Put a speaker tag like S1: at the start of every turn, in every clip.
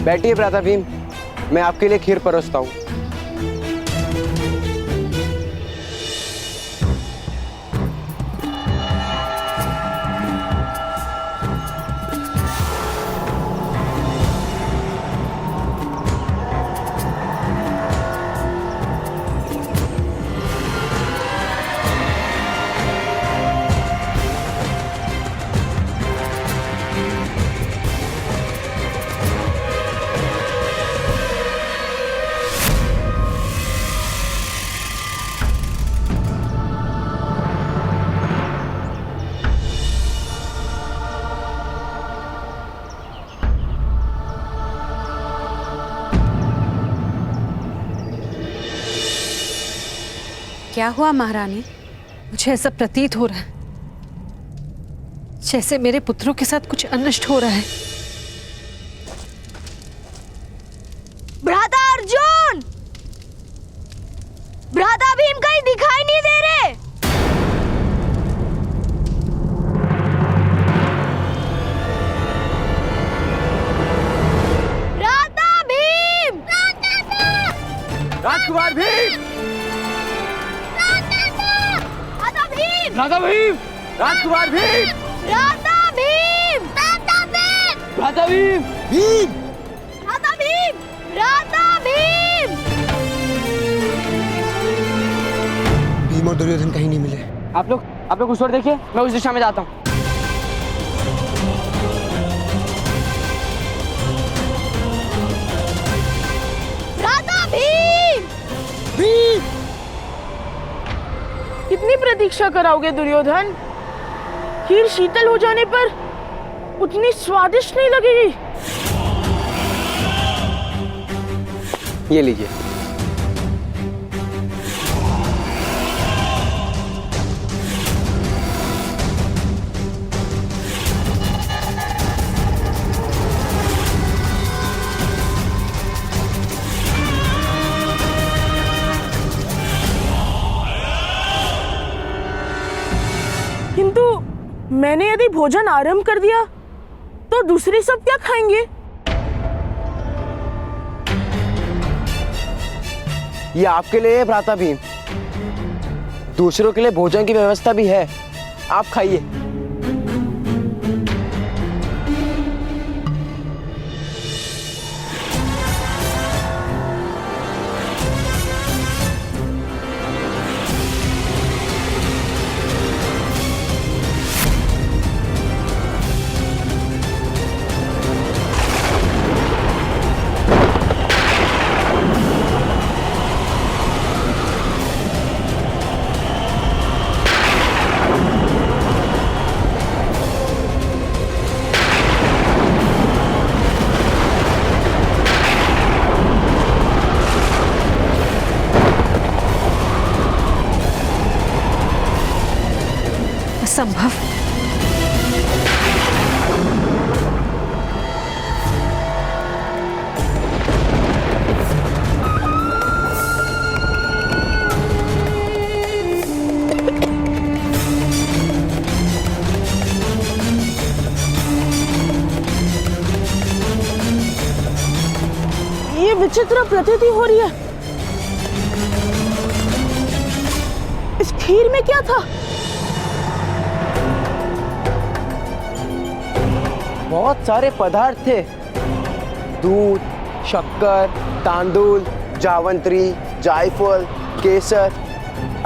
S1: बैठिए भ्राता भीम, मैं आपके लिए खीर परोसता हूँ।
S2: क्या हुआ महारानी? मुझे ऐसा प्रतीत हो रहा है जैसे मेरे पुत्रों के साथ कुछ अनिष्ट हो रहा है।
S3: भ्राता अर्जुन! भ्राता भीम कहीं दिखाई नहीं दे रहे। भ्राता भीम!
S1: राजकुमार भीम!
S3: भ्राता भीम!
S1: राजकुमार भीम!
S3: भ्राता भीम! भ्राता भीम!
S1: भ्राता भीम! भीम!
S3: भ्राता भीम! भ्राता भीम!
S1: भीम और दुर्योधन कहीं नहीं मिले।
S4: आप लोग उस ओर देखिए, मैं उस दिशा में जाता हूँ।
S3: भ्राता भीम!
S1: भीम!
S5: कितनी प्रतीक्षा कराओगे दुर्योधन? खीर शीतल हो जाने पर उतनी स्वादिष्ट नहीं लगेगी।
S1: ये लीजिए।
S5: किंतु मैंने यदि भोजन आरंभ कर दिया तो दूसरे सब क्या खाएंगे?
S1: ये आपके लिए है भ्राता भीम। दूसरों के लिए भोजन की व्यवस्था भी है, आप खाइए।
S2: असंभव।
S5: ये विचित्र प्रतीति हो रही है। इस खीर में क्या था?
S1: बहुत सारे पदार्थ थे। दूध, शक्कर, तांदूल, जावंत्री, जायफल, केसर,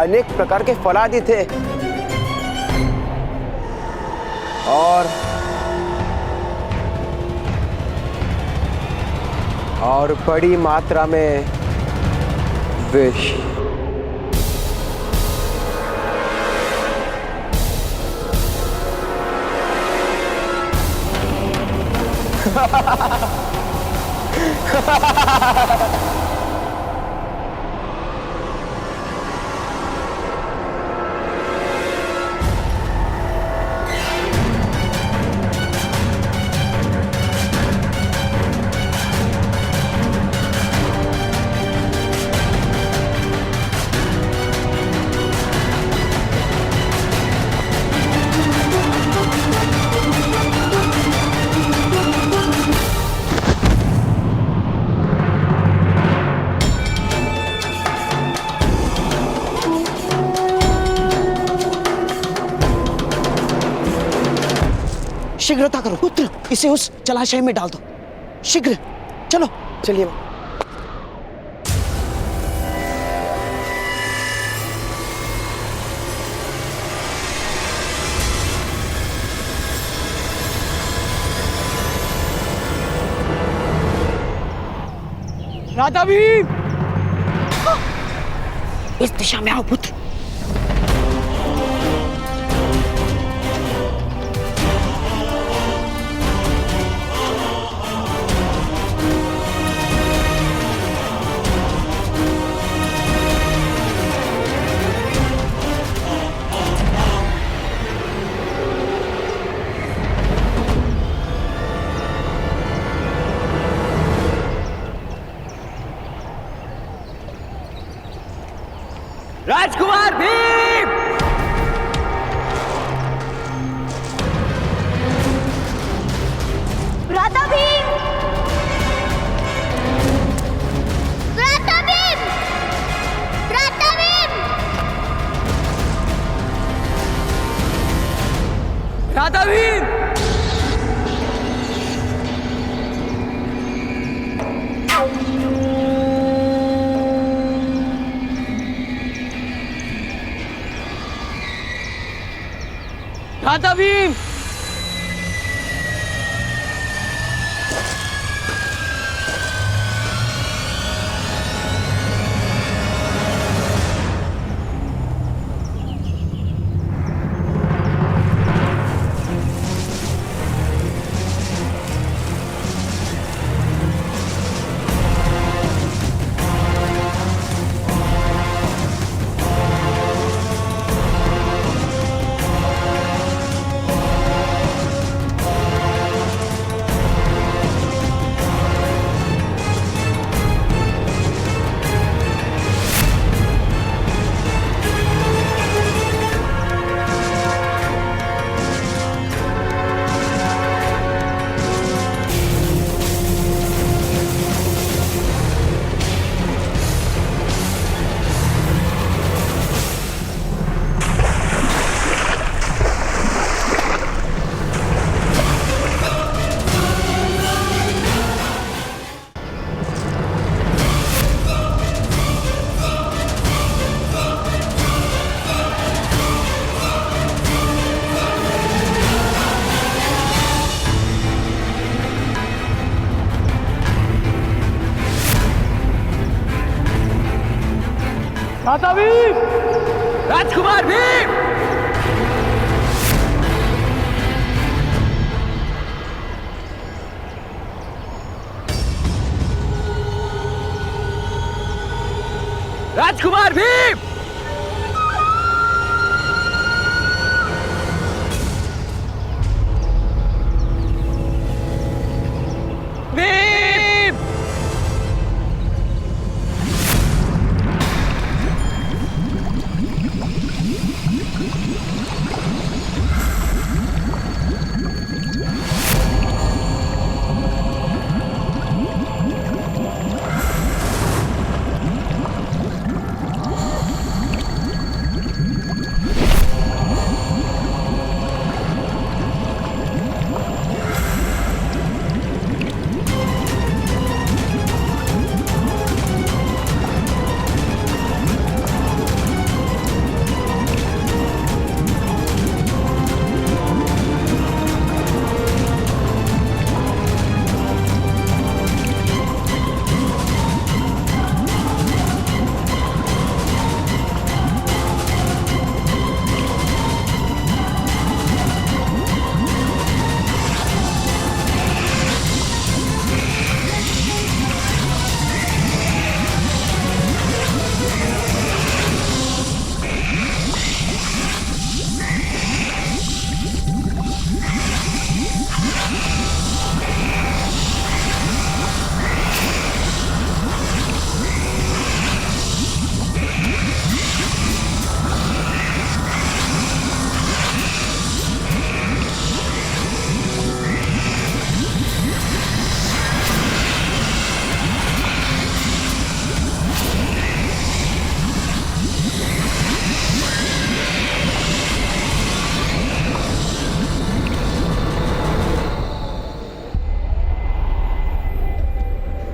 S1: अनेक प्रकार के फल आदि थे। और बड़ी मात्रा में विष। शीघ्रता करो पुत्र, इसे उस जलाशय में डाल दो शीघ्र। चलो चलिए माँ।
S4: राधा भीम,
S1: इस दिशा में आओ पुत्र।
S4: राजकुमार भीम,
S3: राधा भीम, राधा भीम, राधा भीम,
S4: राधा भीम, राधा भीम, राधा भीम, राजकुमार भीम, राजकुमार भीम, भीम,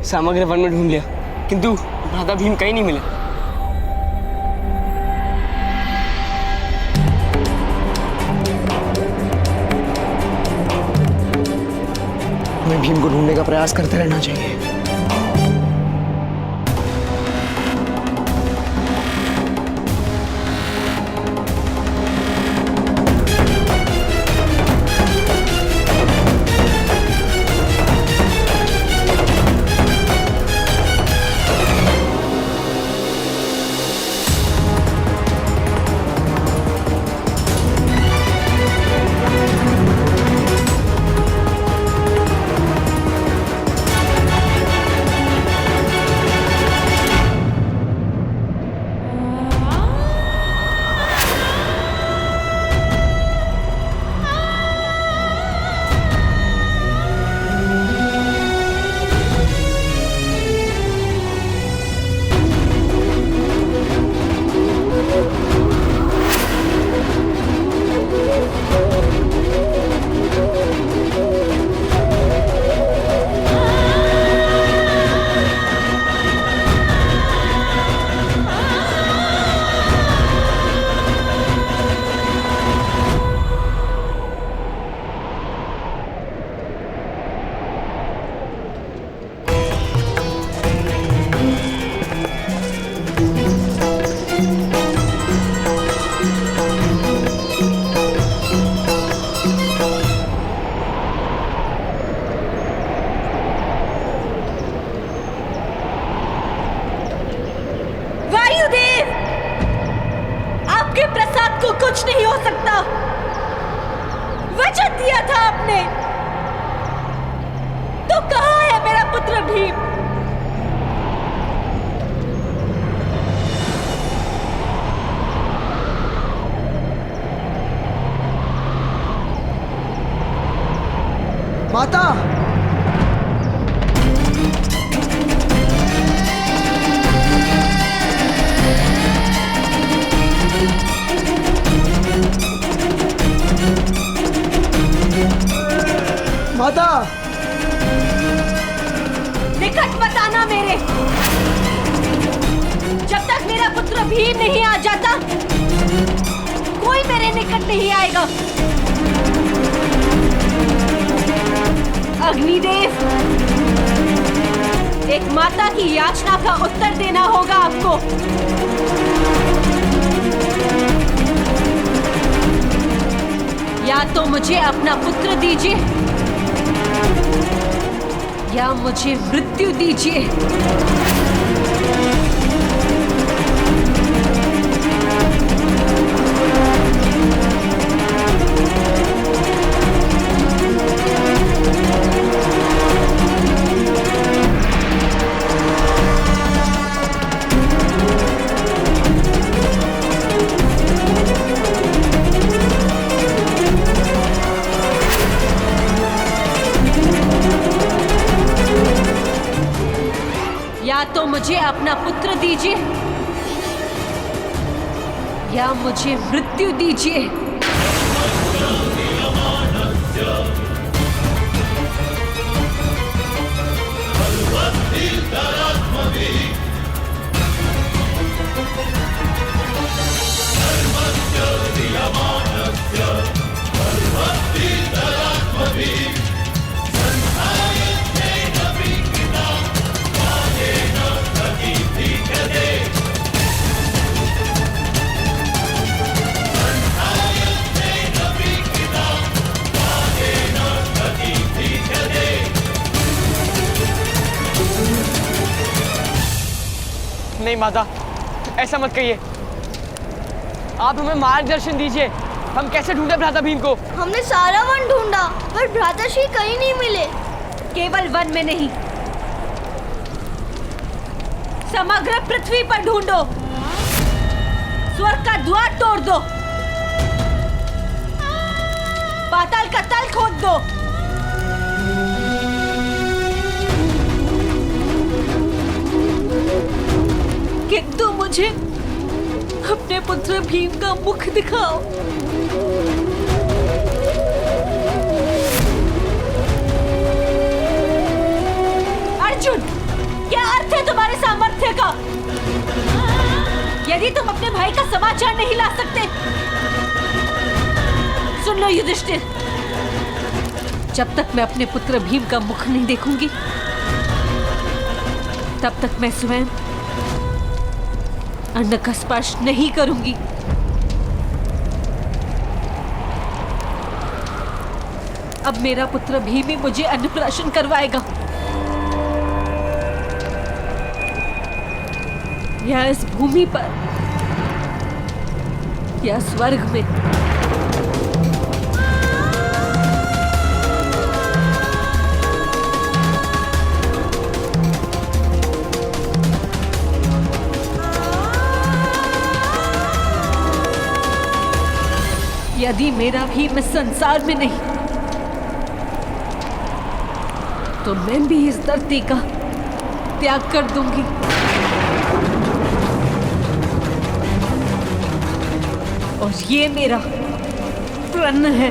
S4: समग्र वन में ढूंढ लिया, किंतु भ्राता भीम कहीं नहीं मिले।
S1: हमें भीम को ढूंढने का प्रयास करते रहना चाहिए।
S6: कुछ नहीं हो सकता। वचन दिया था आपने, तो कहाँ है मेरा पुत्र भीम?
S1: माता, माता,
S6: निकट मत आना मेरे। जब तक मेरा पुत्र भीम नहीं आ जाता, कोई मेरे निकट नहीं आएगा। अग्निदेव, एक माता की याचना का उत्तर देना होगा आपको। या तो मुझे अपना पुत्र दीजिए, या मुझे मृत्यु दीजिए। या तो मुझे अपना पुत्र दीजिए, या मुझे मृत्यु दीजिए।
S4: नहीं माता, ऐसा मत कहिए। आप हमें मार्गदर्शन दीजिए, हम कैसे ढूंढे भ्राता भीम को?
S3: हमने सारा वन ढूंढा पर भ्राताश्री कहीं नहीं मिले।
S6: केवल वन में नहीं, समग्र पृथ्वी पर ढूंढो। स्वर्ग का द्वार तोड़ दो, पाताल का तल खोद दो। किंतु मुझे अपने पुत्र भीम का मुख दिखाओ। अर्जुन, भी तुम अपने भाई का समाचार नहीं ला सकते। सुन लो युधिष्ठिर, जब तक मैं अपने पुत्र भीम का मुख नहीं देखूंगी, तब तक मैं स्वयं अन्न का स्पर्श नहीं करूंगी। अब मेरा पुत्र भीम ही मुझे अन्नप्राशन करवाएगा, या इस भूमि पर या स्वर्ग में। यदि मेरा भीम इस संसार में नहीं, तो मैं भी इस धरती का त्याग कर दूंगी। और ये मेरा प्रण है।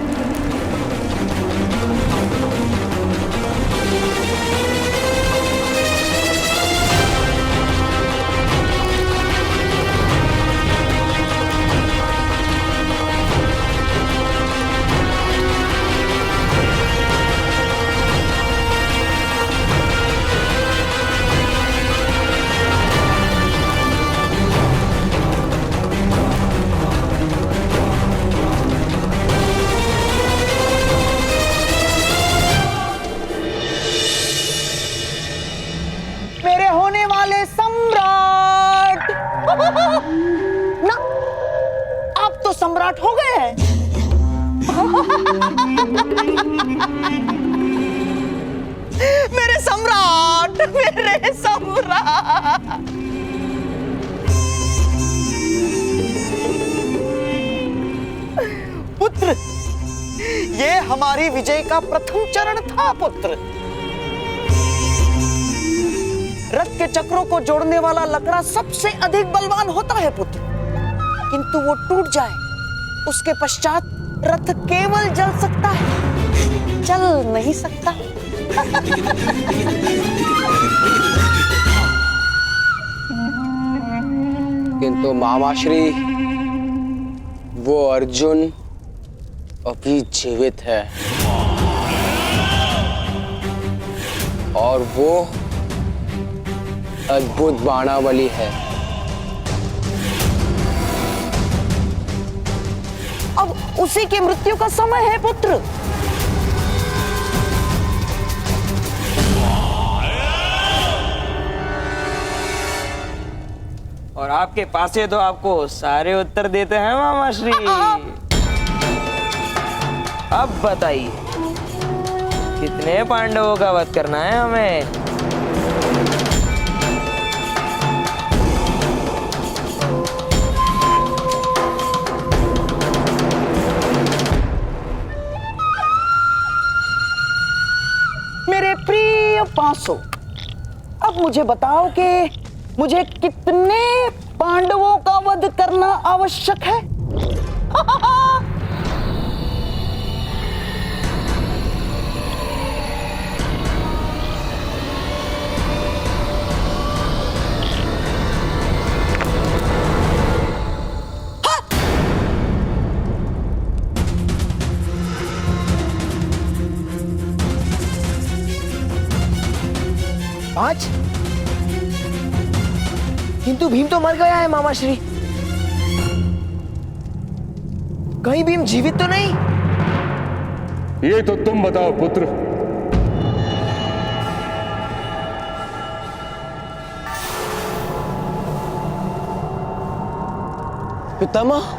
S7: मेरे होने वाले सम्राट। ना, आप तो सम्राट हो गए हैं। मेरे सम्राट, मेरे सम्राट। पुत्र, ये हमारी विजय का प्रथम चरण था पुत्र। रथ के चक्रों को जोड़ने वाला लकड़ा सबसे अधिक बलवान होता है पुत्र, किंतु वो टूट जाए उसके पश्चात रथ केवल जल सकता है, चल नहीं सकता।
S1: किंतु मामाश्री, वो अर्जुन अभी जीवित है और वो अद्भुत बाणावली है।
S7: अब उसी की मृत्यु का समय है पुत्र।
S8: और आपके पास है तो आपको सारे उत्तर देते हैं मामाश्री। अब बताइए, कितने पांडवों का वध करना है हमें?
S7: मेरे प्रिय पांसों, अब मुझे बताओ कि मुझे कितने पांडवों का वध करना आवश्यक है?
S1: पांच? किंतु भीम तो मर गया है मामाश्री। कहीं भीम जीवित तो नहीं?
S9: ये तो तुम बताओ पुत्र।
S1: पितामह,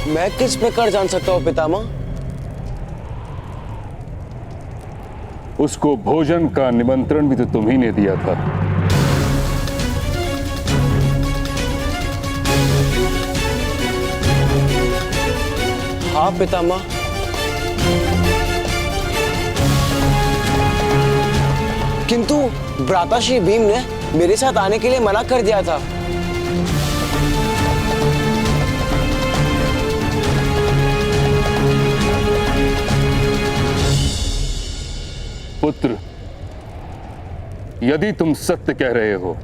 S1: मैं किस प्रकार जान सकता हूँ पितामह?
S9: उसको भोजन का निमंत्रण भी तो तुम ही ने दिया था।
S1: हाँ पितामह। किंतु भ्राताश्री भीम ने मेरे साथ आने के लिए मना कर दिया था।
S9: पुत्र, यदि तुम सत्य कह रहे हो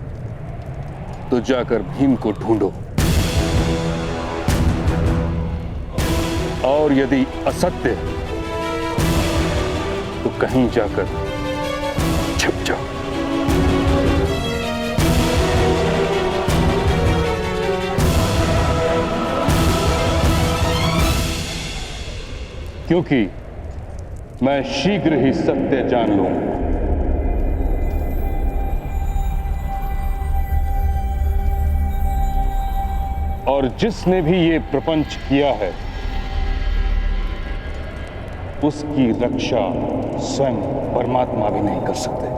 S9: तो जाकर भीम को ढूंढो, और यदि असत्य तो कहीं जाकर छिप जाओ। क्योंकि मैं शीघ्र ही सत्य जान लूंगा। और जिसने भी ये प्रपंच किया है उसकी रक्षा स्वयं परमात्मा भी नहीं कर सकते।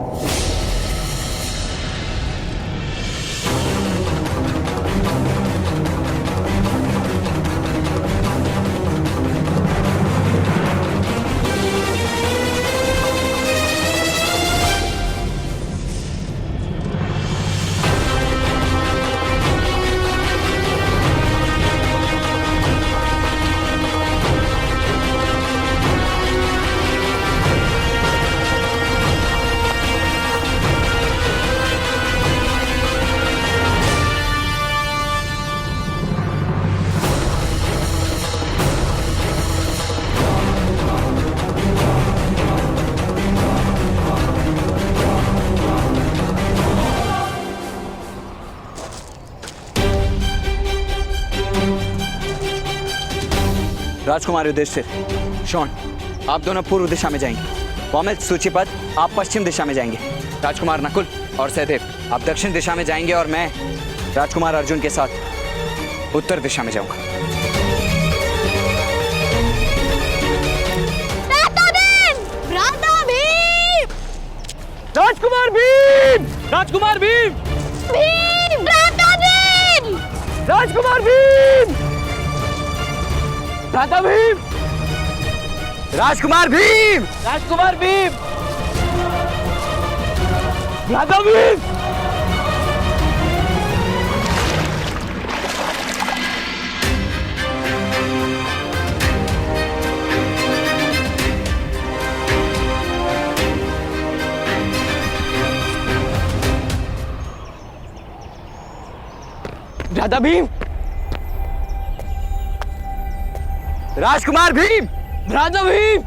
S10: राजकुमार युधिष्ठिर, शोण, आप दोनों पूर्व दिशा में जाएंगे। पौमिल, सूचीपद, आप पश्चिम दिशा में जाएंगे। राजकुमार नकुल और सहदेव, आप दक्षिण दिशा में जाएंगे और मैं राजकुमार अर्जुन के साथ उत्तर दिशा में जाऊंगा।
S4: राजकुमार भीम! राजकुमार भीम! राजकुमार भीम! भ्राता भीम!
S10: राजकुमार भीम!
S4: राजकुमार भीम! भ्राता भीम! भ्राता भीम!
S10: राजकुमार भीम!
S4: भ्राता भीम!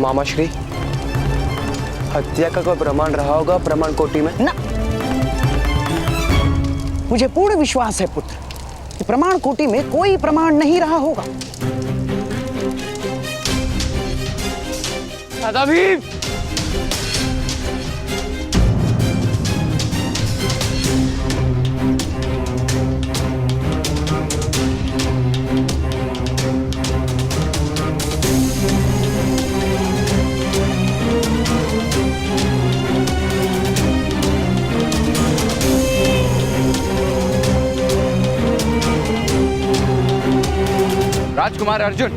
S1: मामाश्री, हत्या का कोई प्रमाण रहा होगा प्रमाण कोटि में?
S7: ना, मुझे पूर्ण विश्वास है पुत्र कि प्रमाण कोटि में कोई प्रमाण नहीं रहा होगा।
S4: भ्राता भीम!
S10: राजकुमार अर्जुन,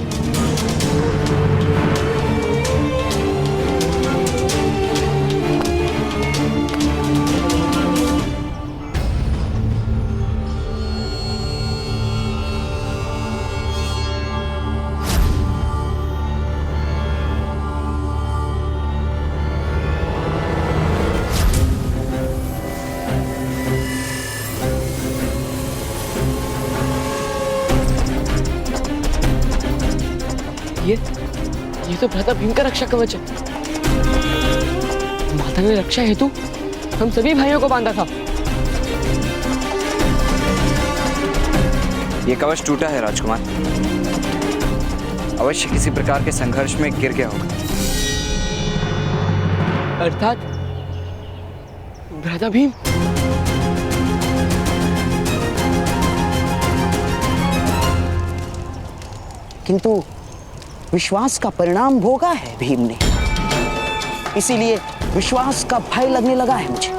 S4: ये तो भ्राता भीम का रक्षा कवच है। माता ने रक्षा हेतु हम सभी भाइयों को बांधा था।
S10: ये कवच टूटा है राजकुमार। अवश्य किसी प्रकार के संघर्ष में गिर गया होगा।
S1: अर्थात भ्राता भीम।
S7: किंतु विश्वास का परिणाम भोगा है भीम ने, इसीलिए विश्वास का भय लगने लगा है मुझे।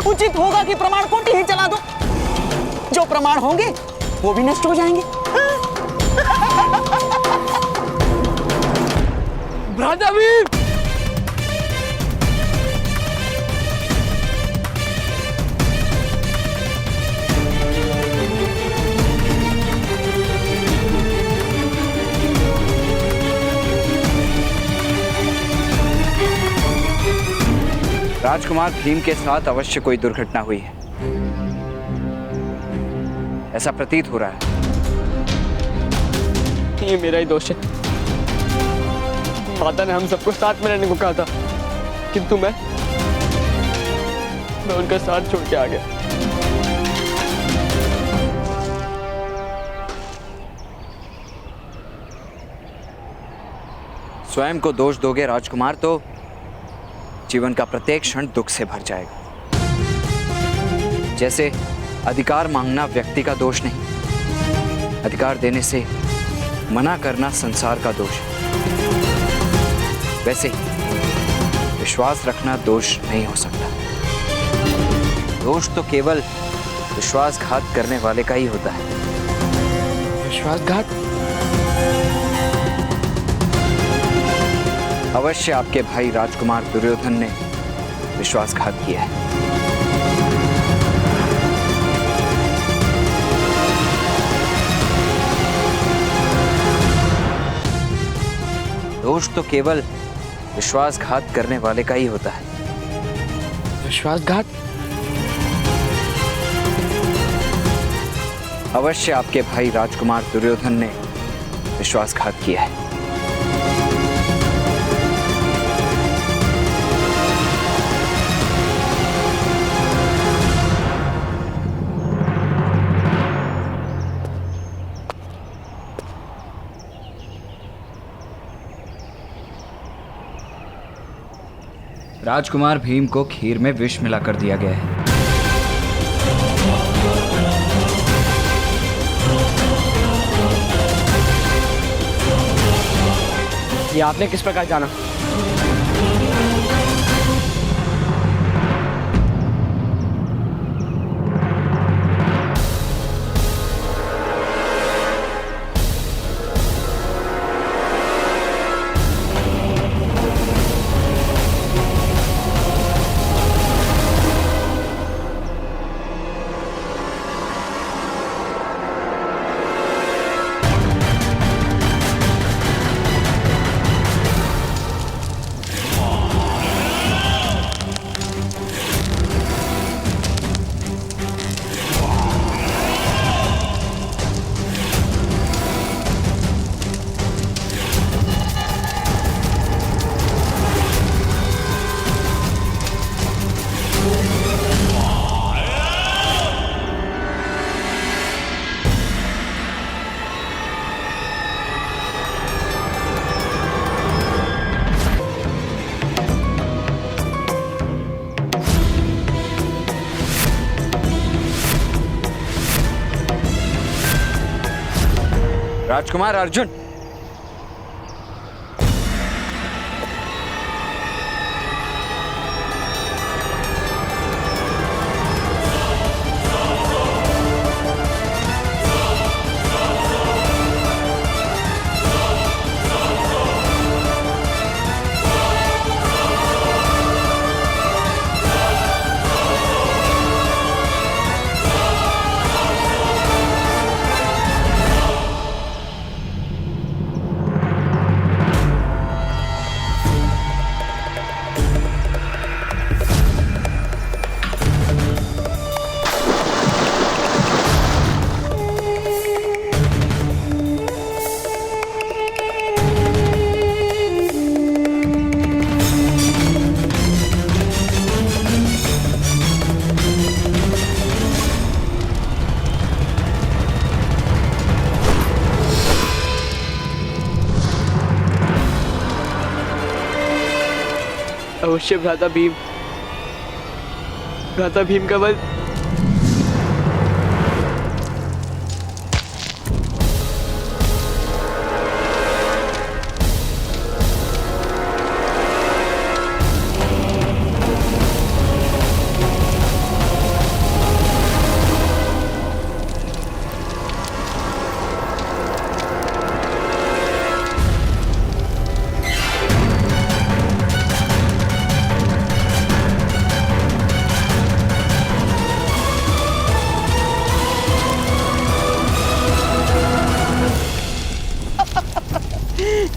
S7: उचित होगा कि प्रमाण कोटि ही चला दो। जो प्रमाण होंगे वो भी नष्ट हो जाएंगे।
S1: भ्राता भीम।
S10: राजकुमार भीम के साथ अवश्य कोई दुर्घटना हुई है, ऐसा प्रतीत हो रहा है।
S4: ये मेरा ही दोष है। माता ने हम सबको साथ में रहने को कहा था, किंतु मैं उनका साथ छोड़ के आ गया।
S10: स्वयं को दोष दोगे राजकुमार तो जीवन का प्रत्येक क्षण दुख से भर जाएगा। जैसे अधिकार मांगना व्यक्ति का दोष नहीं, अधिकार देने से मना करना संसार का दोष है, वैसे ही विश्वास रखना दोष नहीं हो सकता। दोष तो केवल विश्वासघात करने वाले का ही होता है।
S1: विश्वासघात?
S10: अवश्य आपके भाई राजकुमार दुर्योधन ने विश्वासघात किया है। दोष तो केवल विश्वासघात करने वाले का ही होता है।
S1: विश्वासघात?
S10: अवश्य आपके भाई राजकुमार दुर्योधन ने विश्वासघात किया है। राजकुमार भीम को खीर में विष मिलाकर दिया गया है।
S4: ये आपने किस प्रकार जाना?
S10: राजकुमार अर्जुन,
S4: अवश्य भ्राता भीम का वध।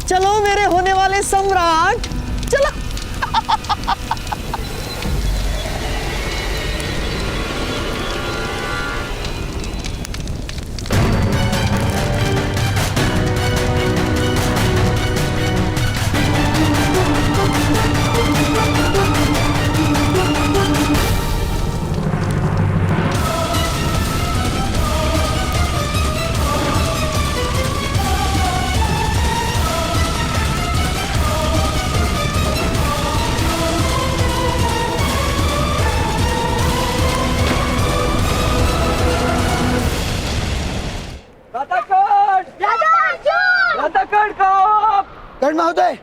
S7: चलो मेरे होने वाले सम्राट, चलो।
S1: कर्ण महोदय,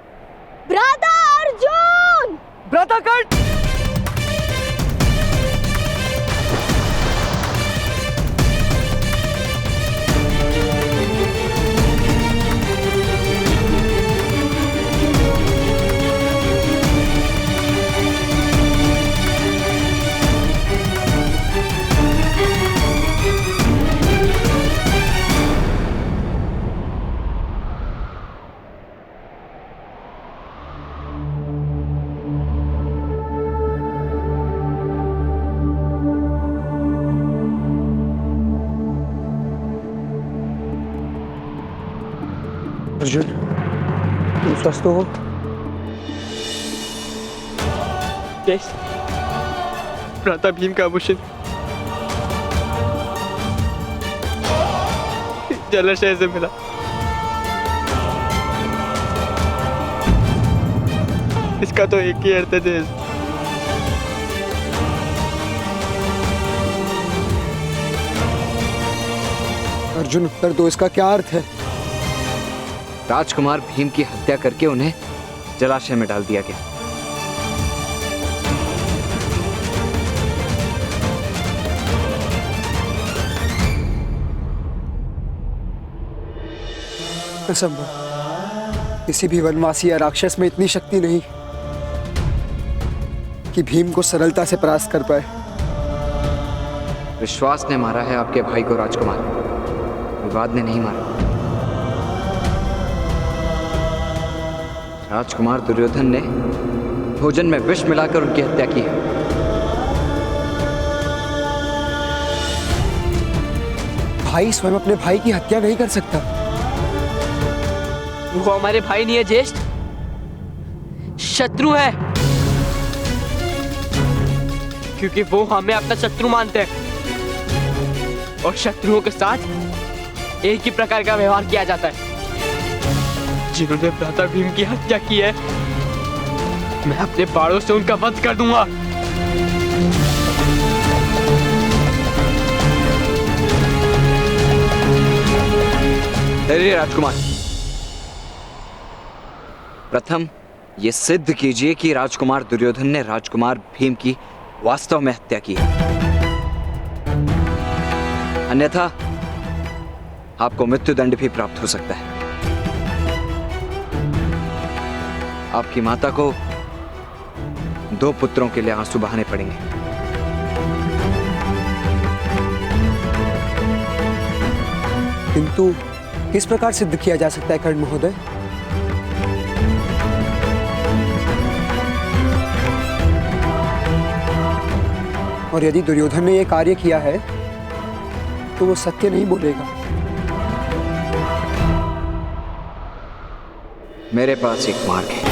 S3: भ्राता अर्जुन!
S4: भ्राता कर्ण!
S1: अर्जुन, तुम स्वस्थ हो?
S4: यस, भ्राता भीम का आभूषण जलाशय से मिला। इसका तो एक ही अर्थ है।
S1: अर्जुन, उत्तर दो, इसका क्या अर्थ है?
S10: राजकुमार भीम की हत्या करके उन्हें जलाशय में डाल दिया गया।
S1: असंभव। किसी भी वनवासी या राक्षस में इतनी शक्ति नहीं कि भीम को सरलता से परास्त कर पाए।
S10: विश्वास ने मारा है आपके भाई को राजकुमार, विवाद ने नहीं मारा। राजकुमार दुर्योधन ने भोजन में विष मिलाकर उनकी हत्या की है।
S1: भाई स्वयं अपने भाई की हत्या नहीं कर सकता।
S4: वो हमारे भाई नहीं है ज्येष्ठ, शत्रु है। क्योंकि वो हमें अपना शत्रु मानते हैं और शत्रुओं के साथ एक ही प्रकार का व्यवहार किया जाता है। जिन्होंने भ्राता भीम की हत्या की है, मैं अपने बाणों से उनका वध कर दूंगा।
S10: धैर्य राजकुमार, प्रथम ये सिद्ध कीजिए कि राजकुमार दुर्योधन ने राजकुमार भीम की वास्तव में हत्या की है, अन्यथा आपको मृत्युदंड भी प्राप्त हो सकता है। आपकी माता को 2 पुत्रों के लिए आंसू बहाने पड़ेंगे।
S1: किंतु किस प्रकार सिद्ध किया जा सकता है कर्ण महोदय? और यदि दुर्योधन ने यह कार्य किया है तो वो सत्य नहीं बोलेगा।
S10: मेरे पास एक मार्ग है।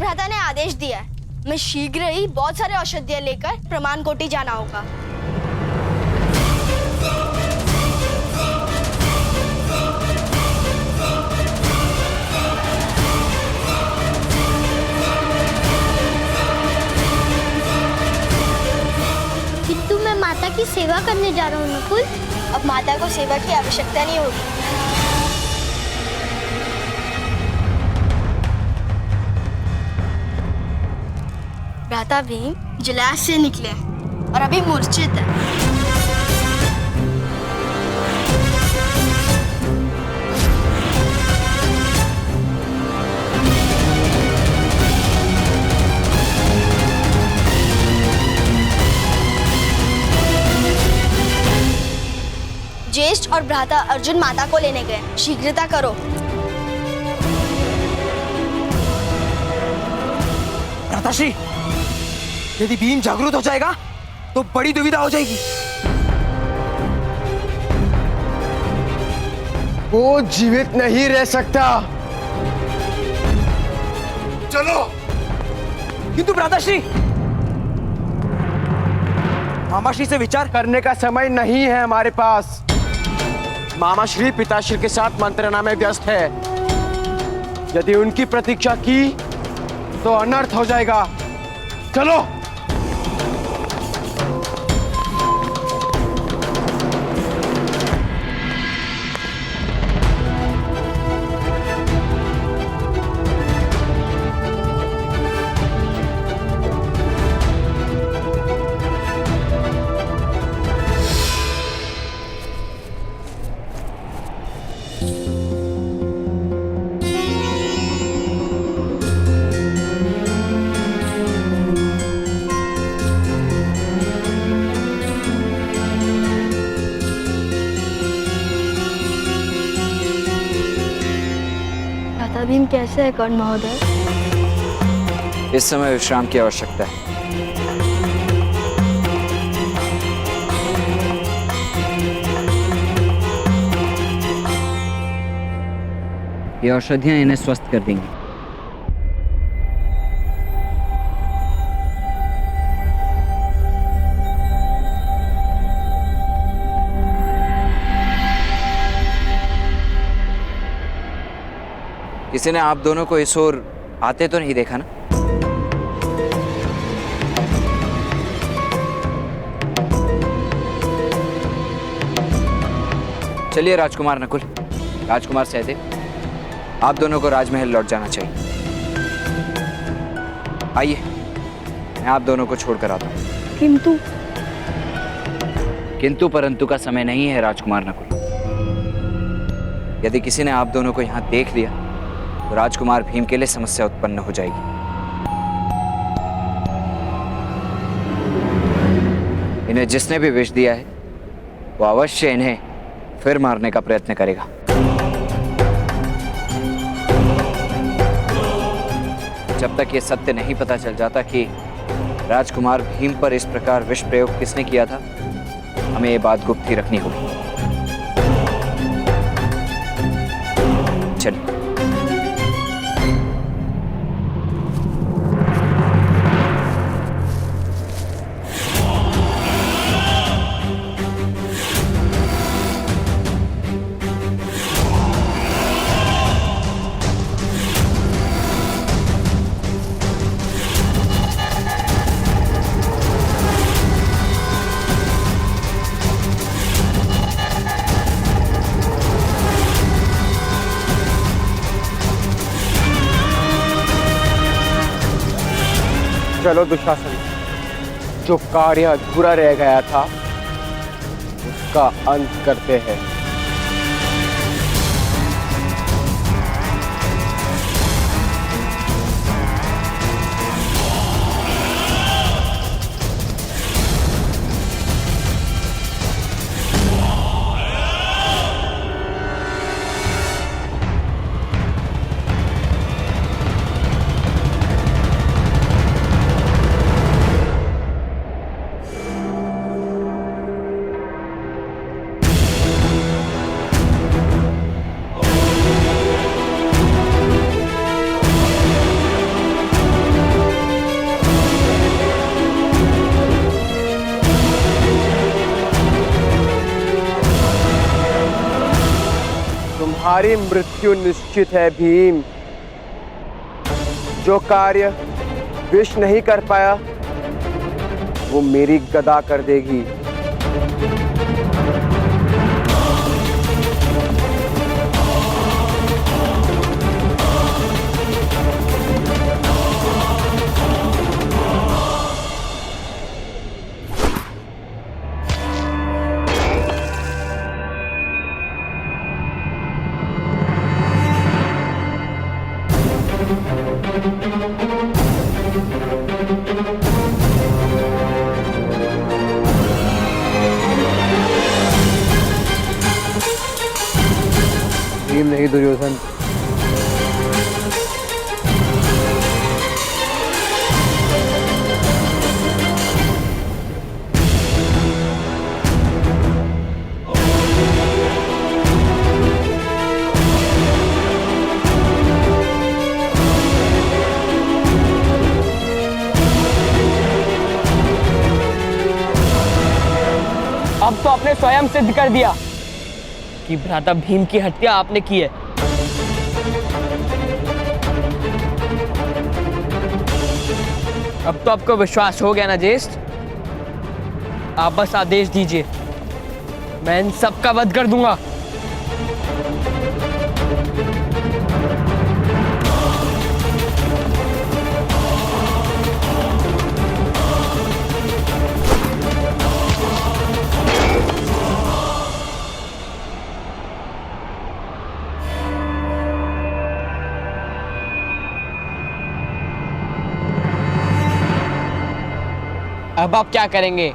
S3: भ्राता ने आदेश दिया है। मैं शीघ्र ही बहुत सारे औषधियां लेकर प्रमाण कोटि जाना होगा।
S11: किंतु मैं माता की सेवा करने जा रहा हूँ नकुल।
S3: अब माता को सेवा की आवश्यकता नहीं होगी। भ्राता भीम जलाशय से निकले और अभी मूर्छित है। ज्येष्ठ और भ्राता अर्जुन माता को लेने गए। शीघ्रता करो।
S1: भ्राताश्री, यदि भीम जागरूक हो जाएगा तो बड़ी दुविधा हो जाएगी। वो जीवित नहीं रह सकता।
S9: चलो।
S1: किंतु भ्राताश्री, मामाश्री से विचार करने का समय नहीं है हमारे पास। मामाश्री पिताश्री के साथ मंत्रणा में व्यस्त है। यदि उनकी प्रतीक्षा की तो अनर्थ हो जाएगा। चलो।
S3: भ्राता भीम कैसे है कर्ण महोदय?
S10: इस समय विश्राम की आवश्यकता है। ये औषधियां इन्हें स्वस्थ कर देंगी। किसी ने आप दोनों को इस ओर आते तो नहीं देखा ना? चलिए राजकुमार नकुल, राजकुमार सहदेव, आप दोनों को राजमहल लौट जाना चाहिए। आइए, मैं आप दोनों को छोड़कर आता हूं। किंतु परंतु का समय नहीं है राजकुमार नकुल। यदि किसी ने आप दोनों को यहां देख लिया तो राजकुमार भीम के लिए समस्या उत्पन्न हो जाएगी। इन्हें जिसने भी विष दिया है वो अवश्य इन्हें फिर मारने का प्रयत्न करेगा। जब तक ये सत्य नहीं पता चल जाता कि राजकुमार भीम पर इस प्रकार विष प्रयोग किसने किया था, हमें ये बात गुप्त ही रखनी होगी। चलिए।
S1: चलो दुशासन, जो कार्य अधूरा रह गया था उसका अंत करते हैं। तुम्हारी मृत्यु निश्चित है भीम। जो कार्य विष नहीं कर पाया वो मेरी गदा कर देगी। भीम नहीं दुर्योधन।
S4: अब तो आपने स्वयं सिद्ध कर दिया कि भ्राता भीम की हत्या आपने की है। अब तो आपको विश्वास हो गया ना ज्येष्ठ? आप बस आदेश दीजिए, मैं इन सबका वध कर दूंगा। अब आप क्या करेंगे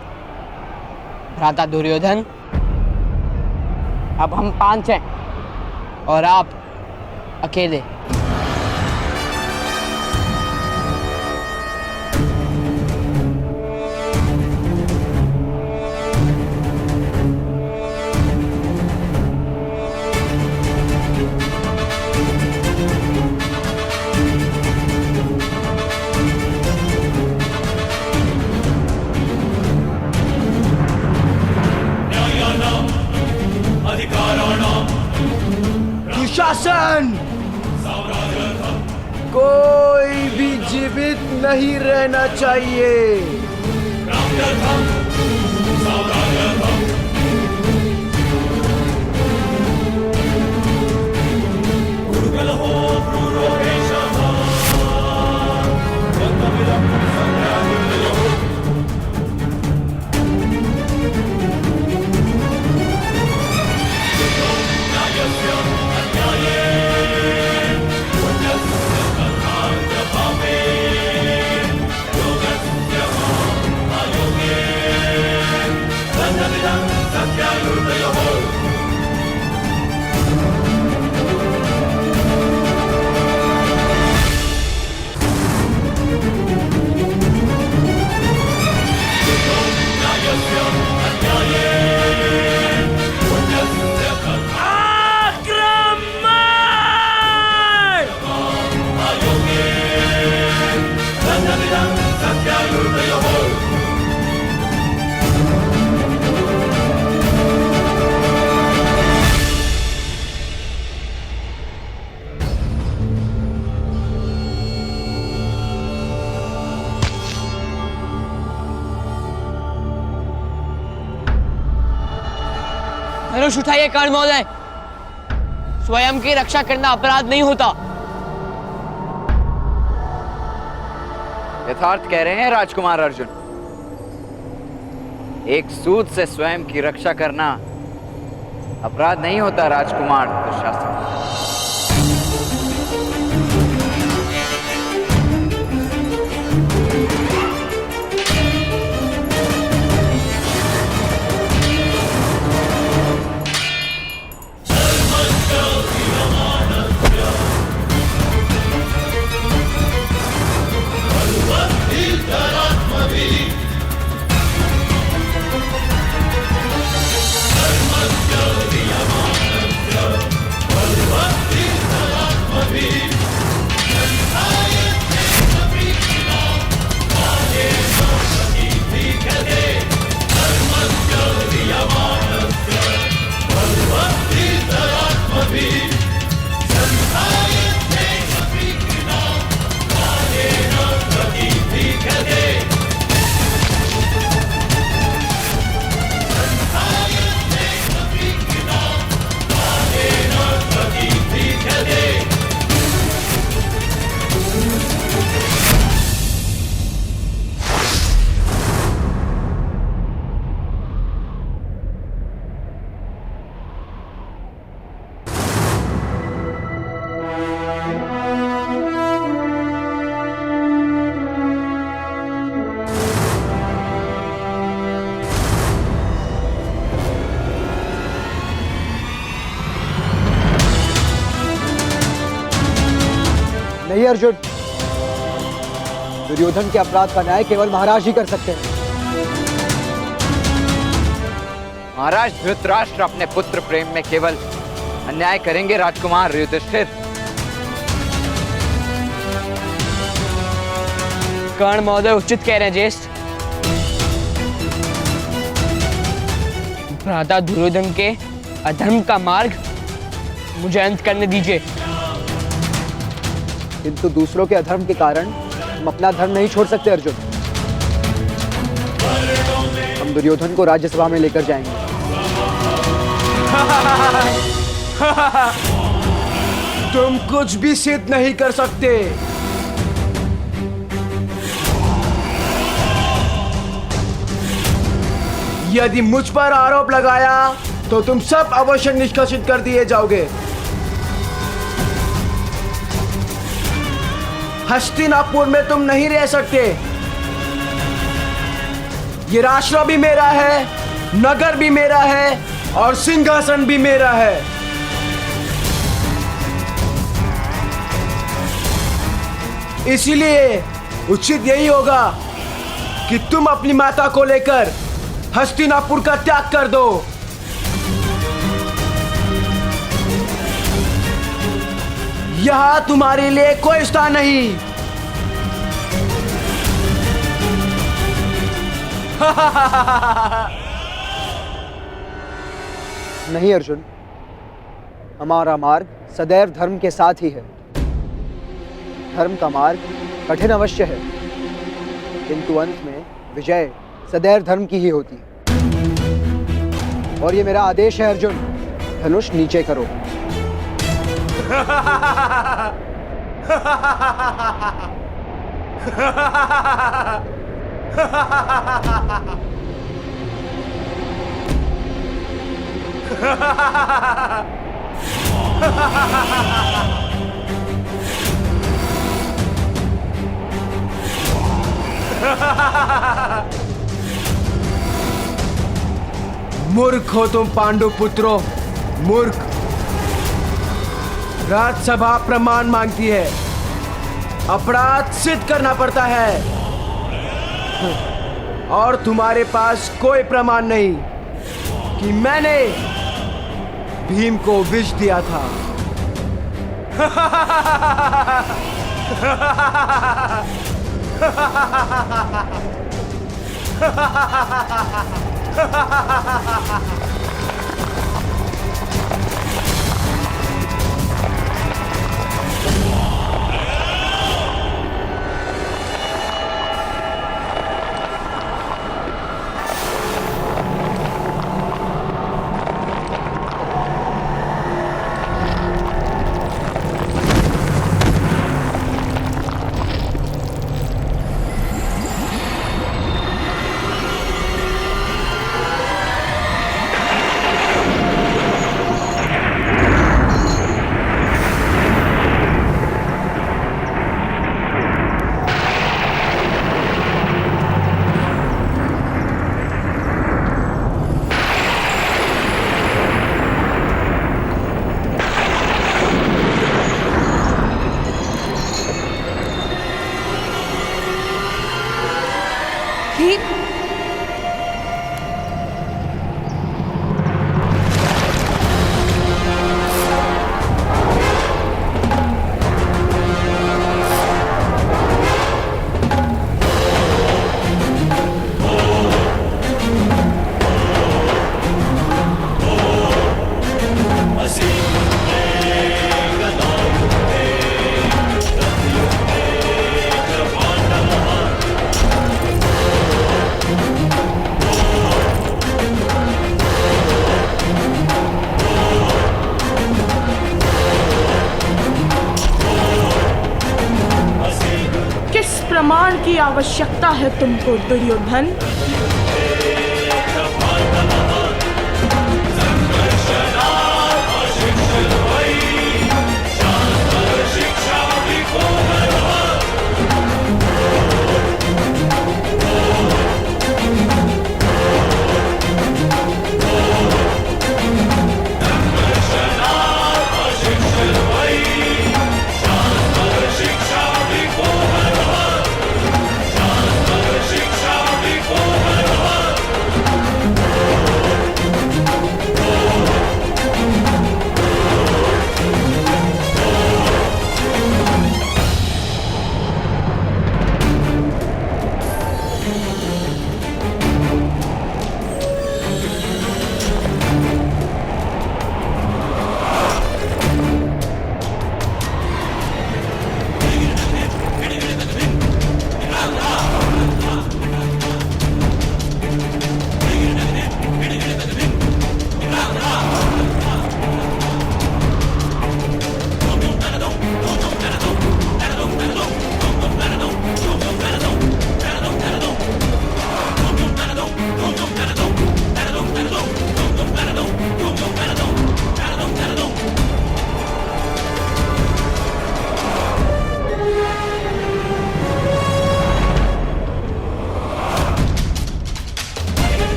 S4: भ्राता दुर्योधन? अब हम 5 हैं और आप अकेले।
S1: दुशासन, कोई भी जीवित नहीं रहना चाहिए।
S4: धनुष उठाइए कर्ण महोदय, स्वयं की रक्षा करना अपराध नहीं होता।
S10: यथार्थ कह रहे हैं राजकुमार अर्जुन। एक सूद से स्वयं की रक्षा करना अपराध नहीं होता राजकुमार दुशासन।
S12: What?
S1: नहीं अर्जुन, दुर्योधन के अपराध का न्याय केवल महाराज ही कर सकते हैं।
S10: महाराज धृतराष्ट्र अपने पुत्र प्रेम में केवल अन्याय करेंगे राजकुमार युधिष्ठिर।
S4: कर्ण महोदय उचित कह रहे हैं ज्येष्ठ। भ्राता दुर्योधन के अधर्म का मार्ग मुझे अंत करने दीजिए।
S1: किंतु दूसरों के अधर्म के कारण हम अपना धर्म नहीं छोड़ सकते अर्जुन। हम दुर्योधन को राज्यसभा में लेकर जाएंगे।
S12: तुम कुछ भी सिद्ध नहीं कर सकते। यदि मुझ पर आरोप लगाया तो तुम सब अवश्य निष्कासित कर दिए जाओगे। हस्तिनापुर में तुम नहीं रह सकते। ये राष्ट्र भी मेरा है, नगर भी मेरा है और सिंहासन भी मेरा है। इसीलिए उचित यही होगा कि तुम अपनी माता को लेकर हस्तिनापुर का त्याग कर दो। यहां तुम्हारे लिए कोई स्थान नहीं।
S1: नहीं अर्जुन, हमारा मार्ग सदैव धर्म के साथ ही है। धर्म का मार्ग कठिन अवश्य है, किंतु अंत में विजय सदैव धर्म की ही होती है। और ये मेरा आदेश है अर्जुन, धनुष नीचे करो।
S12: मूर्ख हो तुम पांडु पुत्रों, मूर्ख। राज्यसभा प्रमाण मांगती है, अपराध सिद्ध करना पड़ता है और तुम्हारे पास कोई प्रमाण नहीं कि मैंने भीम को विष दिया था।
S5: प्रमाण की आवश्यकता है तुमको दुर्योधन?
S13: शिक्षा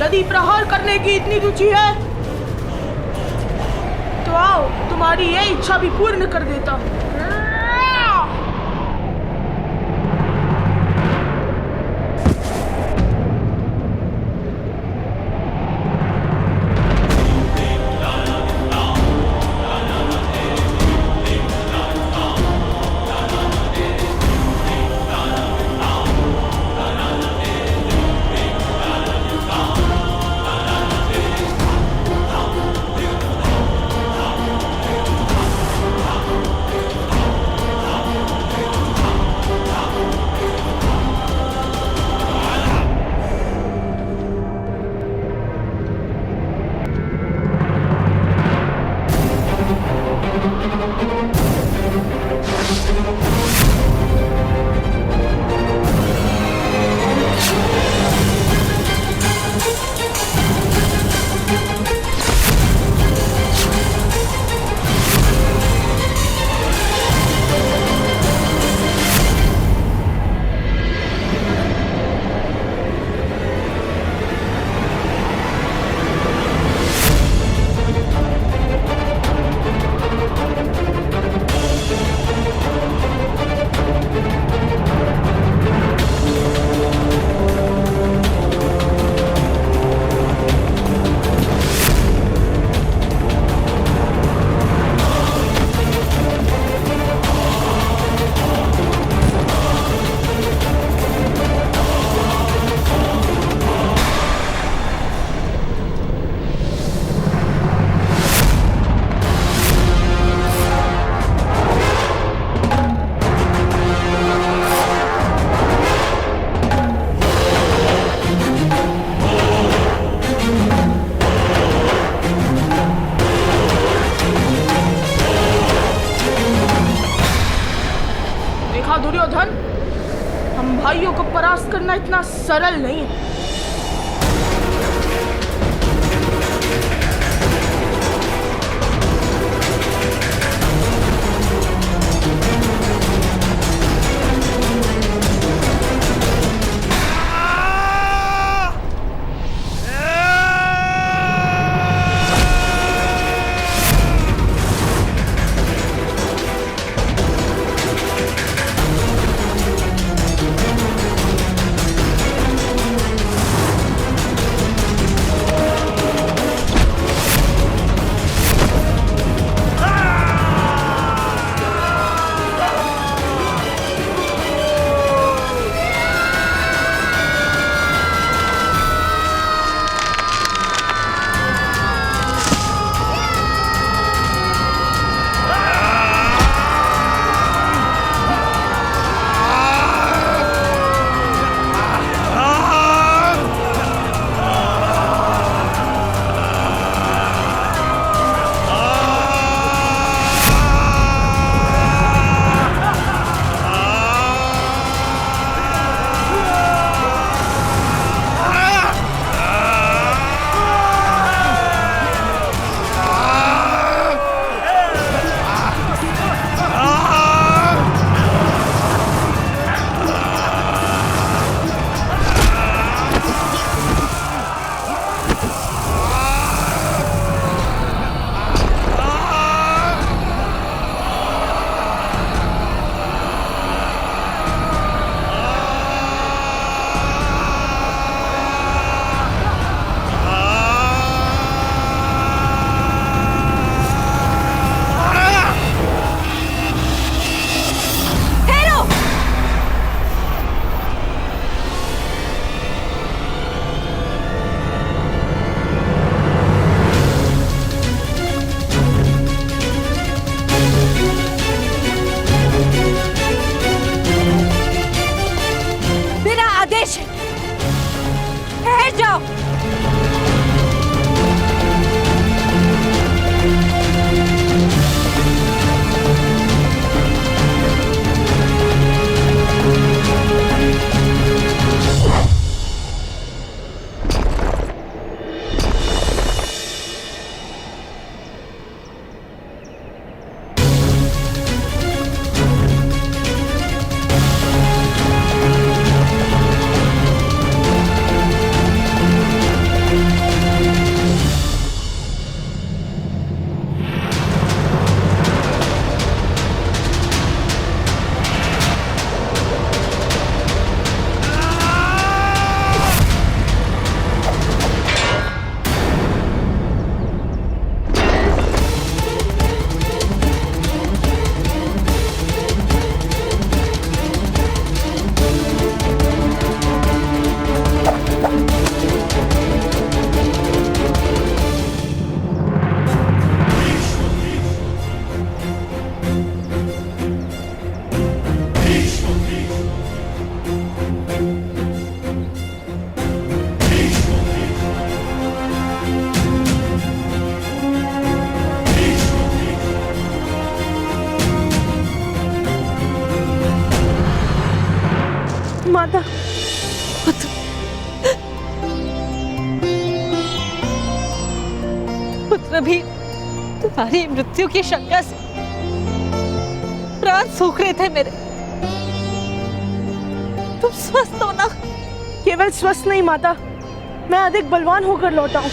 S5: यदि प्रहार करने की इतनी रुचि है तो आओ, तुम्हारी ये इच्छा भी पूर्ण कर देता हूँ। दुर्योधन, हम भाइयों को परास्त करना इतना सरल नहीं है। माता।
S2: पुत्र भी तुम्हारी मृत्यु की शंका से प्राण सूख रहे थे मेरे। तुम स्वस्थ हो ना?
S5: केवल स्वस्थ नहीं माता, मैं अधिक बलवान होकर लौटा हूँ।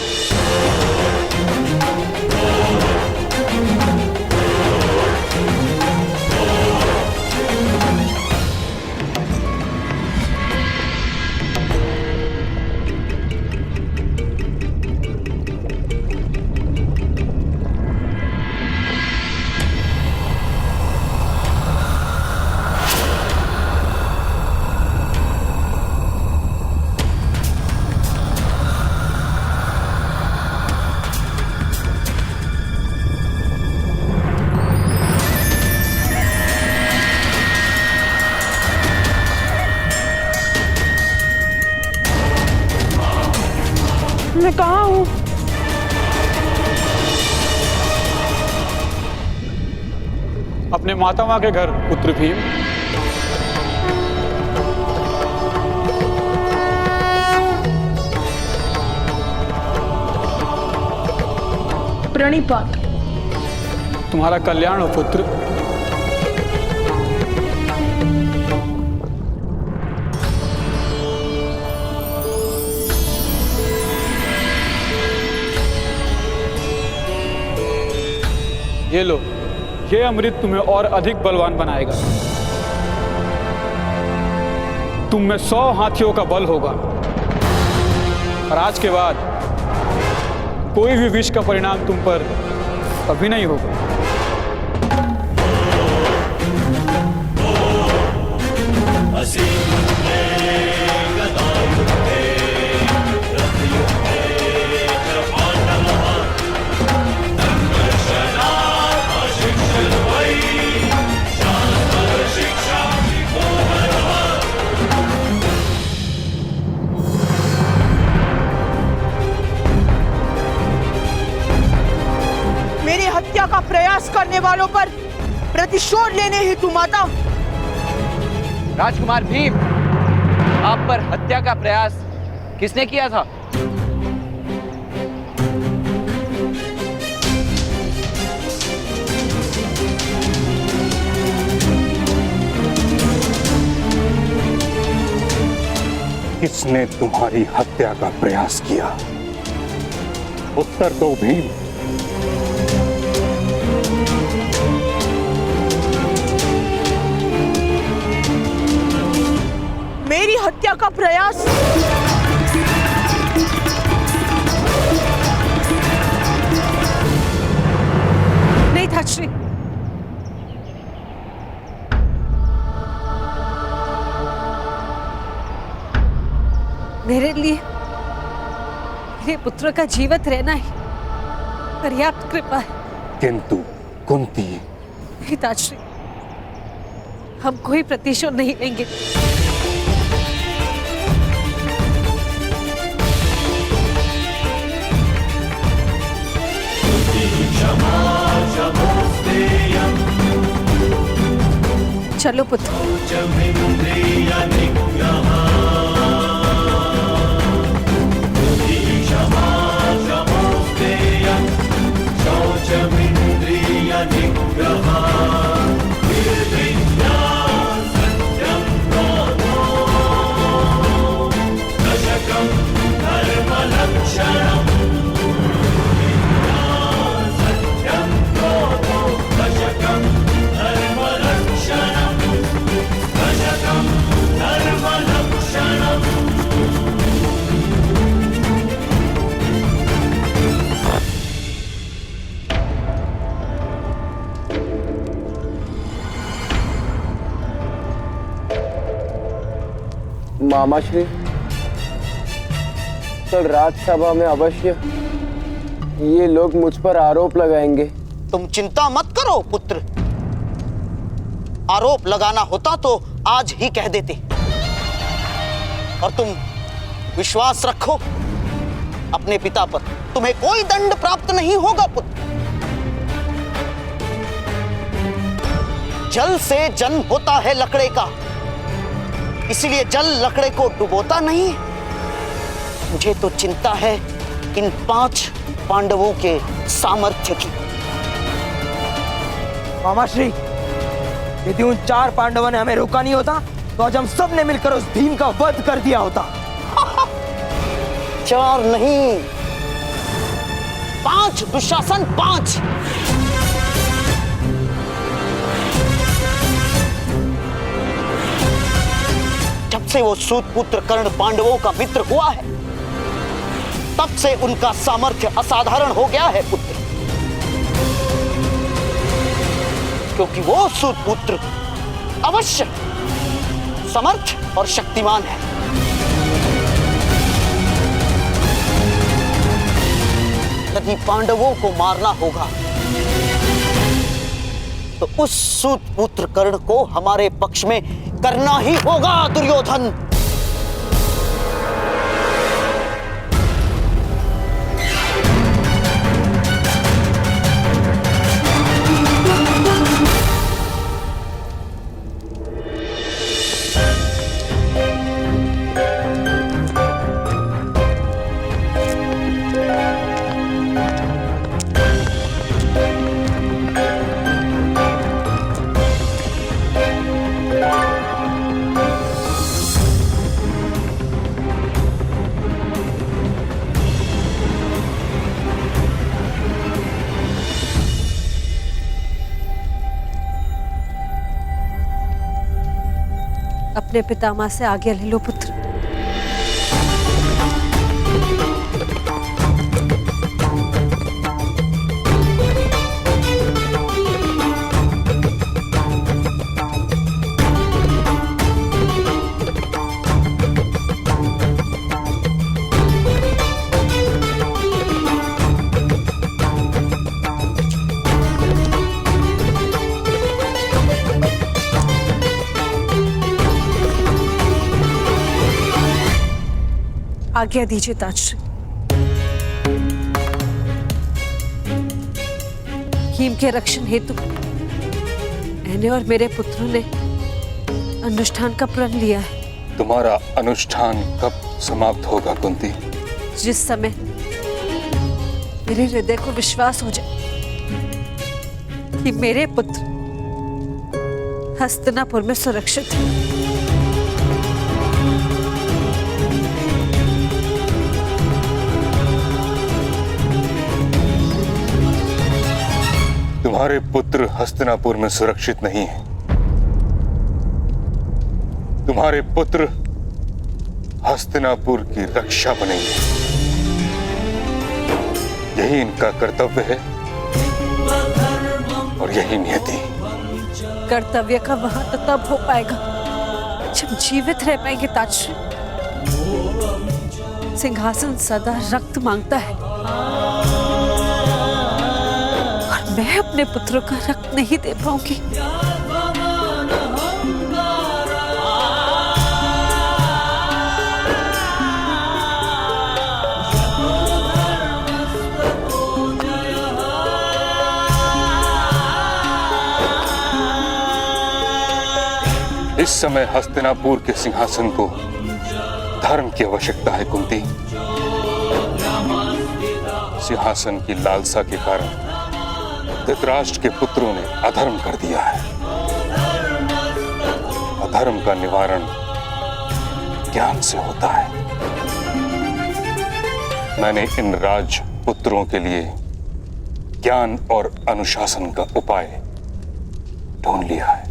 S5: मैं कहाँ हूँ?
S9: अपने मातामह के घर पुत्र भीम।
S5: प्रणिपात।
S9: तुम्हारा कल्याण हो पुत्र। ये लो, ये अमृत तुम्हें और अधिक बलवान बनाएगा। तुम में 100 हाथियों का बल होगा और आज के बाद कोई भी विष का परिणाम तुम पर कभी नहीं होगा।
S5: मेरी हत्या का प्रयास करने वालों पर प्रतिशोध लेने हेतु माता।
S10: राजकुमार भीम, आप पर हत्या का प्रयास किसने किया था?
S9: किसने तुम्हारी हत्या का प्रयास किया? उत्तर दो भीम।
S5: मेरी हत्या का प्रयास
S2: नहीं था श्री। मेरे लिए मेरे पुत्र का जीवित रहना ही पर्याप्त कृपा है।
S9: किंतु कुंती,
S2: पिताश्री, हम कोई प्रतिशोध नहीं लेंगे। चलो पुत्र।
S1: मामाश्री, कल राजसभा में अवश्य ये लोग मुझ पर आरोप लगाएंगे।
S7: तुम चिंता मत करो पुत्र, आरोप लगाना होता तो आज ही कह देते। और तुम विश्वास रखो अपने पिता पर, तुम्हें कोई दंड प्राप्त नहीं होगा पुत्र। जल से जन्म होता है लकड़े का, इसीलिए जल लकड़े को डुबोता नहीं। मुझे तो चिंता है इन 5 पांडवों के सामर्थ्य की।
S8: मामाश्री, यदि उन 4 पांडवों ने हमें रोका नहीं होता तो आज हम सब ने मिलकर उस भीम का वध कर दिया होता।
S7: 4 नहीं, 5 दुशासन, 5। जब से वो सूतपुत्र कर्ण पांडवों का मित्र हुआ है, तब से उनका सामर्थ्य असाधारण हो गया है पुत्र। क्योंकि वो सूतपुत्र अवश्य समर्थ और शक्तिमान है। यदि पांडवों को मारना होगा तो उस सूतपुत्र कर्ण को हमारे पक्ष में करना ही होगा दुर्योधन।
S2: अपने पितामह से आज्ञा ले लो पुत्र। आज्ञा दीजिए ताजश्री। भीम के रक्षण हेतु मैंने और मेरे पुत्रों ने अनुष्ठान का प्रण लिया है।
S13: तुम्हारा अनुष्ठान कब समाप्त होगा कुंती?
S2: जिस समय मेरे हृदय को विश्वास हो जाए कि मेरे पुत्र हस्तिनापुर में सुरक्षित है।
S13: तुम्हारे पुत्र हस्तिनापुर में सुरक्षित नहीं है। तुम्हारे पुत्र हस्तिनापुर की रक्षा बनेंगे। यही इनका कर्तव्य है और यही नियति।
S2: कर्तव्य का वहां तो तब हो पाएगा जब जीवित रह पाएंगे ताजश्री। सिंहासन सदा रक्त मांगता है और मैं अपने पुत्रों का रक्त नहीं दे पाऊंगी।
S13: इस समय हस्तिनापुर के सिंहासन को धर्म की आवश्यकता है कुंती। सिंहासन की लालसा के कारण धृतराष्ट्र के पुत्रों ने अधर्म कर दिया है। अधर्म का निवारण ज्ञान से होता है। मैंने इन राजपुत्रों के लिए ज्ञान और अनुशासन का उपाय ढूंढ लिया है।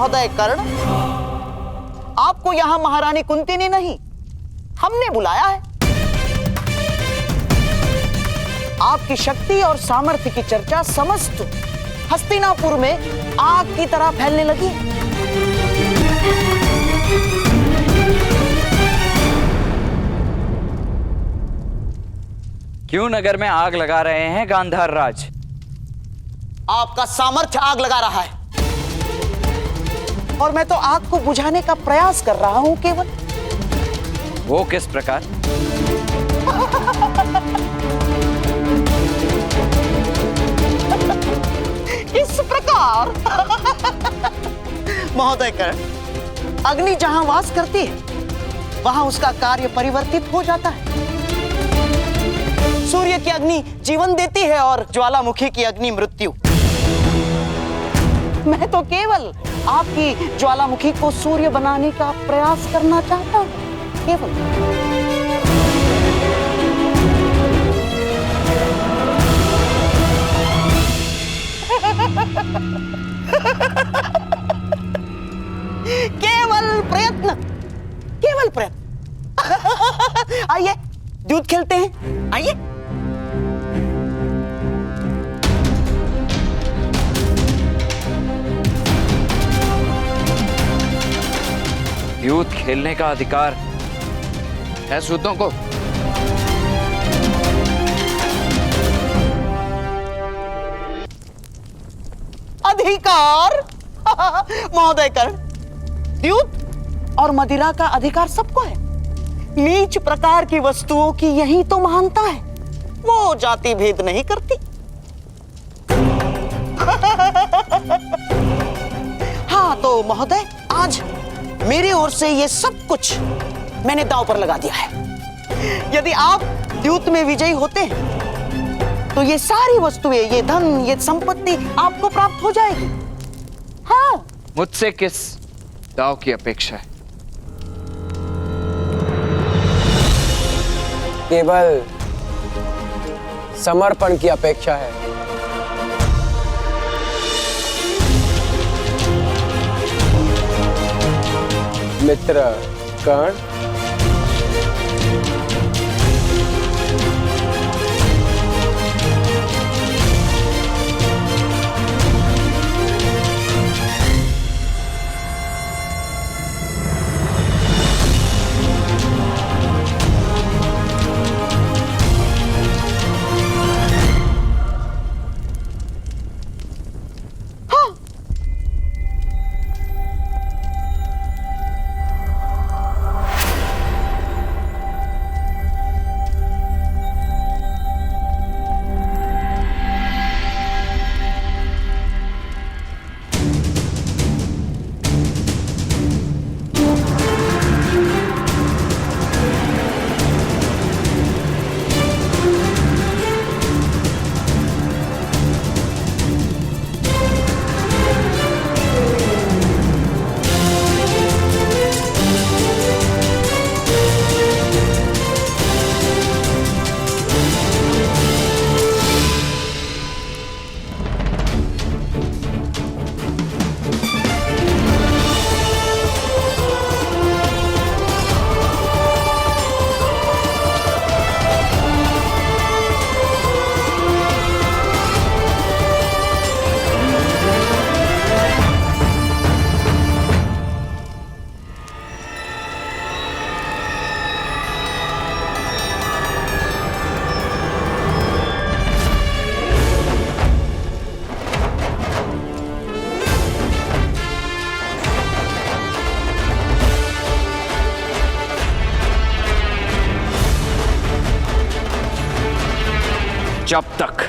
S7: महोदय कर्ण, आपको यहाँ महारानी कुंती ने नहीं, हमने बुलाया है। आपकी शक्ति और सामर्थ्य की चर्चा समस्त हस्तिनापुर में आग की तरह फैलने लगी है।
S10: क्यों नगर में आग लगा रहे हैं गांधार राज?
S7: आपका सामर्थ्य आग लगा रहा है और मैं तो आग को बुझाने का प्रयास कर रहा हूं केवल।
S10: वो किस प्रकार?
S7: इस प्रकार महोदय कर्ण, अग्नि जहां वास करती है वहां उसका कार्य परिवर्तित हो जाता है। सूर्य की अग्नि जीवन देती है और ज्वालामुखी की अग्नि मृत्यु। मैं तो केवल आपकी ज्वालामुखी को सूर्य बनाने का प्रयास करना चाहता हूं, केवल। केवल प्रयत्न, केवल प्रयत्न। आइए दूध खेलते हैं, आइए।
S10: युद्ध खेलने का अधिकार है सूतों को।
S7: अधिकार महोदय कर्ण, द्यूत और मदिरा का अधिकार सबको है। नीच प्रकार की वस्तुओं की यही तो महानता है, वो जाति भेद नहीं करती। हाँ तो महोदय, आज मेरी ओर से ये सब कुछ मैंने दांव पर लगा दिया है। यदि आप द्यूत में विजयी होते हैं तो ये सारी वस्तुएं, ये धन, ये संपत्ति आपको प्राप्त हो जाएगी। हाँ,
S10: मुझसे किस दाव की अपेक्षा है?
S1: केवल समर्पण की अपेक्षा है। मित्र कर्ण,
S10: जब तक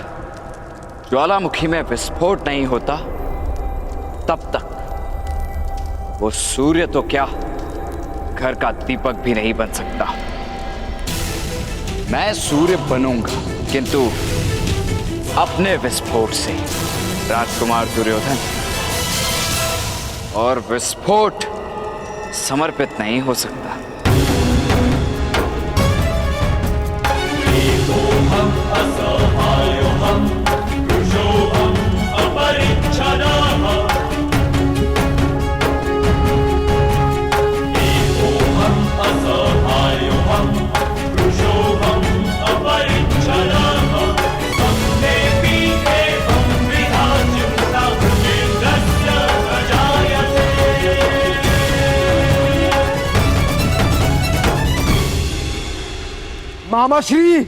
S10: ज्वालामुखी में विस्फोट नहीं होता तब तक वो सूर्य तो क्या, घर का दीपक भी नहीं बन सकता। मैं सूर्य बनूंगा, किंतु अपने विस्फोट से, राजकुमार दुर्योधन। और विस्फोट समर्पित नहीं हो सकता।
S1: मामा श्री,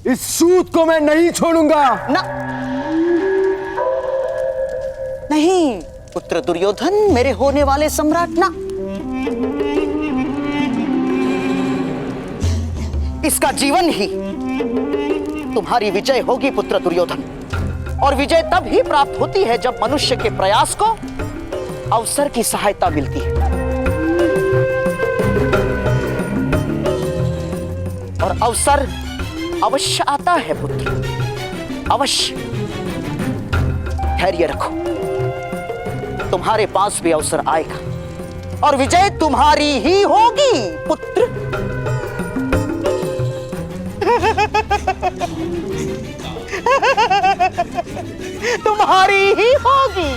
S1: इस सूत को मैं नहीं छोड़ूंगा।
S7: ना, नहीं पुत्र दुर्योधन, मेरे होने वाले सम्राट ना। इसका जीवन ही तुम्हारी विजय होगी पुत्र दुर्योधन। और विजय तब ही प्राप्त होती है जब मनुष्य के प्रयास को अवसर की सहायता मिलती है। और अवसर अवश्य आता है पुत्र, अवश्य। धैर्य रखो, तुम्हारे पास भी अवसर आएगा और विजय तुम्हारी ही होगी पुत्र। तुम्हारी ही होगी।